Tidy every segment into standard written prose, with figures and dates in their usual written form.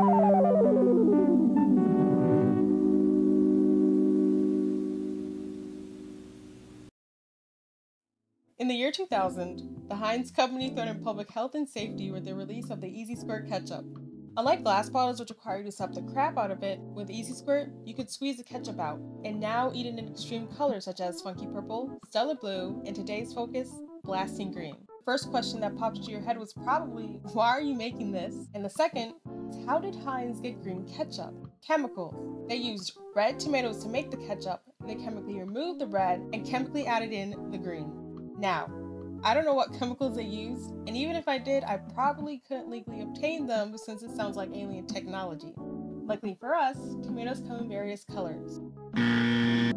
In the year 2000, the Heinz Company threatened public health and safety with the release of the Easy Squirt ketchup. Unlike glass bottles, which require you to suck the crap out of it, with Easy Squirt, you could squeeze the ketchup out, and now eat it in extreme colors such as funky purple, stellar blue, and today's focus, blasting green. The first question that popped into your head was probably, why are you making this? And the second, how did Heinz get green ketchup? Chemicals. They used red tomatoes to make the ketchup, and they chemically removed the red and chemically added in the green. Now, I don't know what chemicals they used, and even if I did, I probably couldn't legally obtain them since it sounds like alien technology. Luckily for us, tomatoes come in various colors.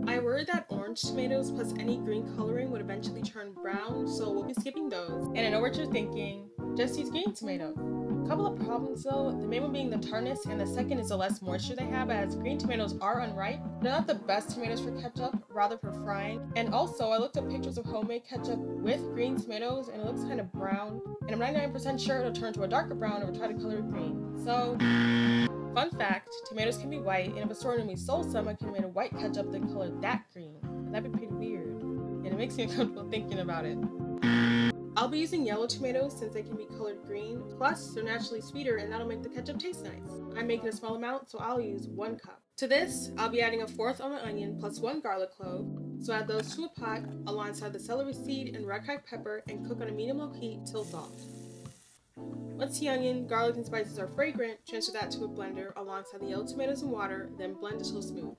I worried that orange tomatoes plus any green coloring would eventually turn brown, so we'll be skipping those. And I know what you're thinking, just use green tomatoes. A couple of problems though, the main one being the tartness, and the second is the less moisture they have, as green tomatoes are unripe. They're not the best tomatoes for ketchup, rather for frying. And also, I looked up pictures of homemade ketchup with green tomatoes and it looks kind of brown, and I'm 99% sure it'll turn to a darker brown if we try to color it green. So, fun fact, tomatoes can be white, and if a store knew me sold some, I could have made a white ketchup that colored that green. And that'd be pretty weird, and it makes me uncomfortable thinking about it. I'll be using yellow tomatoes since they can be colored green, plus they're naturally sweeter and that'll make the ketchup taste nice. I'm making a small amount, so I'll use 1 cup. To this, I'll be adding a 1/4 of an onion plus 1 garlic clove, so add those to a pot alongside the celery seed and red cracked pepper and cook on a medium-low heat till soft. Once the onion, garlic, and spices are fragrant, transfer that to a blender alongside the yellow tomatoes and water, then blend until smooth.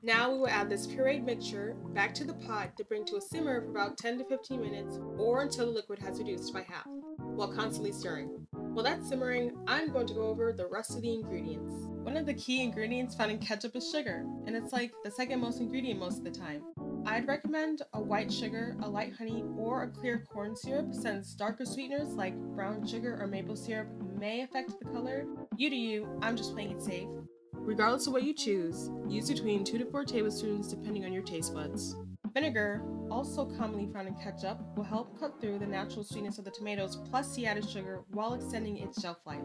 Now we will add this pureed mixture back to the pot to bring to a simmer for about 10 to 15 minutes or until the liquid has reduced by half, while constantly stirring. While that's simmering, I'm going to go over the rest of the ingredients. One of the key ingredients found in ketchup is sugar, and it's like the second most ingredient most of the time. I'd recommend a white sugar, a light honey, or a clear corn syrup, since darker sweeteners like brown sugar or maple syrup may affect the color. You do you, I'm just playing it safe. Regardless of what you choose, use between 2 to 4 tablespoons depending on your taste buds. Vinegar, also commonly found in ketchup, will help cut through the natural sweetness of the tomatoes plus the added sugar while extending its shelf life.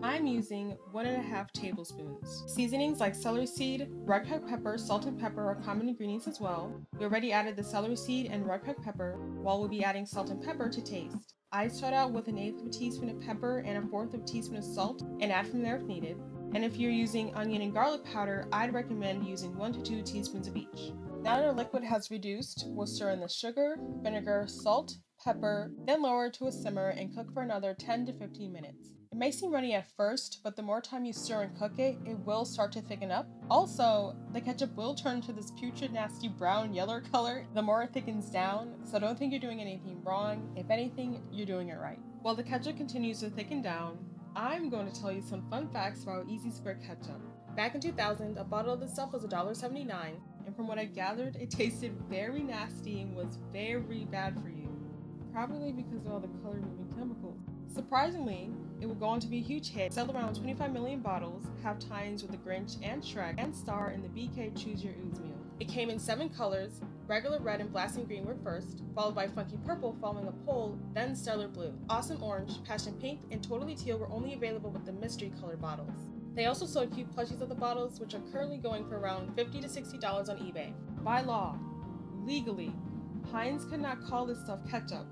I'm using 1½ tablespoons. Seasonings like celery seed, red cracked pepper, salt, and pepper are common ingredients as well. We already added the celery seed and red cracked pepper, while we'll be adding salt and pepper to taste. I start out with 1/8 teaspoon of pepper and 1/4 teaspoon of salt and add from there if needed. And if you're using onion and garlic powder, I'd recommend using 1 to 2 teaspoons of each. Now that our liquid has reduced, we'll stir in the sugar, vinegar, salt, pepper, then lower to a simmer and cook for another 10 to 15 minutes. It may seem runny at first, but the more time you stir and cook it, it will start to thicken up. Also, the ketchup will turn to this putrid, nasty brown yellow color the more it thickens down, so don't think you're doing anything wrong. If anything, you're doing it right. While the ketchup continues to thicken down, I'm going to tell you some fun facts about Easy Squirt ketchup. Back in 2000, a bottle of this stuff was $1.79, and from what I gathered, it tasted very nasty and was very bad for you. Probably because of all the color-moving chemicals. Surprisingly, it would go on to be a huge hit, sell around 25 million bottles, have tie-ins with the Grinch and Shrek, and star in the BK Choose Your Ooze meal. It came in 7 colors. Regular red and blasting green were first, followed by funky purple following a poll, then stellar blue. Awesome orange, passion pink, and totally teal were only available with the mystery color bottles. They also sold cute plushies of the bottles, which are currently going for around $50 to $60 on eBay. By law, legally, Heinz could not call this stuff ketchup.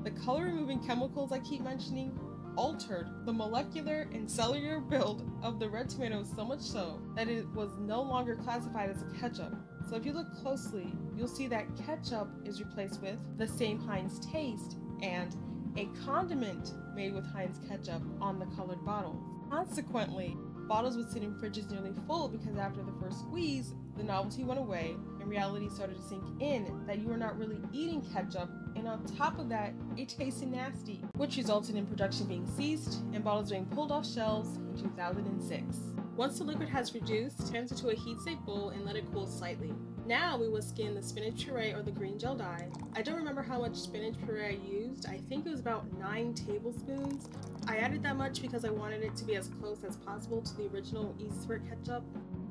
The color-removing chemicals I keep mentioning altered the molecular and cellular build of the red tomatoes so much so that it was no longer classified as a ketchup. So if you look closely, you'll see that ketchup is replaced with the same Heinz taste and a condiment made with Heinz ketchup on the colored bottles. Consequently, bottles would sit in fridges nearly full because after the first squeeze, the novelty went away and reality started to sink in that you were not really eating ketchup, and on top of that, it tasted nasty, which resulted in production being ceased and bottles being pulled off shelves in 2006. Once the liquid has reduced, transfer to a heat-safe bowl and let it cool slightly. Now we will skin the spinach puree or the green gel dye. I don't remember how much spinach puree I used. I think it was about 9 tablespoons. I added that much because I wanted it to be as close as possible to the original Easy Squirt ketchup.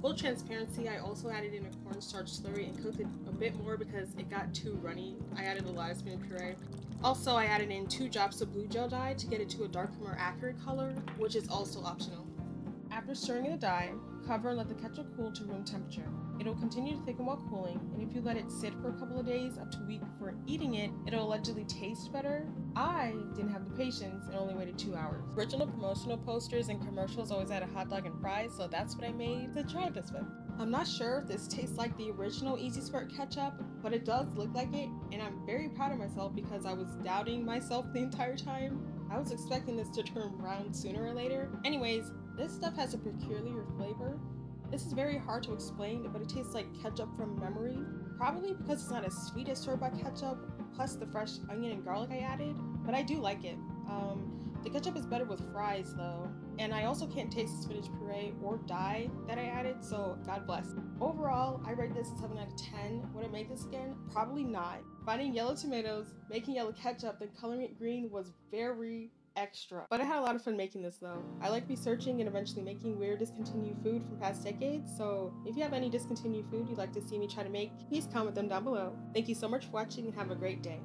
Full transparency, I also added in a cornstarch slurry and cooked it a bit more because it got too runny. I added a live spoon puree. Also, I added in 2 drops of blue gel dye to get it to a darker, more accurate color, which is also optional. After stirring in the dye, cover and let the ketchup cool to room temperature. It will continue to thicken while cooling, and if you let it sit for a couple of days up to a week before eating it, it'll allegedly taste better. I didn't have the patience and only waited 2 hours. Original promotional posters and commercials always had a hot dog and fries, so that's what I made to try this with. I'm not sure if this tastes like the original Easy Squirt ketchup, but it does look like it, and I'm very proud of myself because I was doubting myself the entire time. I was expecting this to turn brown sooner or later. Anyways, this stuff has a peculiar flavor. This is very hard to explain, but it tastes like ketchup from memory. Probably because it's not as sweet as store-bought ketchup, plus the fresh onion and garlic I added, but I do like it. The ketchup is better with fries though, and I also can't taste the spinach puree or dye that I added, so God bless. Overall, I rate this a 7 out of 10. Would I make this again? Probably not. Finding yellow tomatoes, making yellow ketchup, then coloring it green was very extra. But I had a lot of fun making this though. I like researching and eventually making weird discontinued food from past decades, so if you have any discontinued food you'd like to see me try to make, please comment them down below. Thank you so much for watching and have a great day.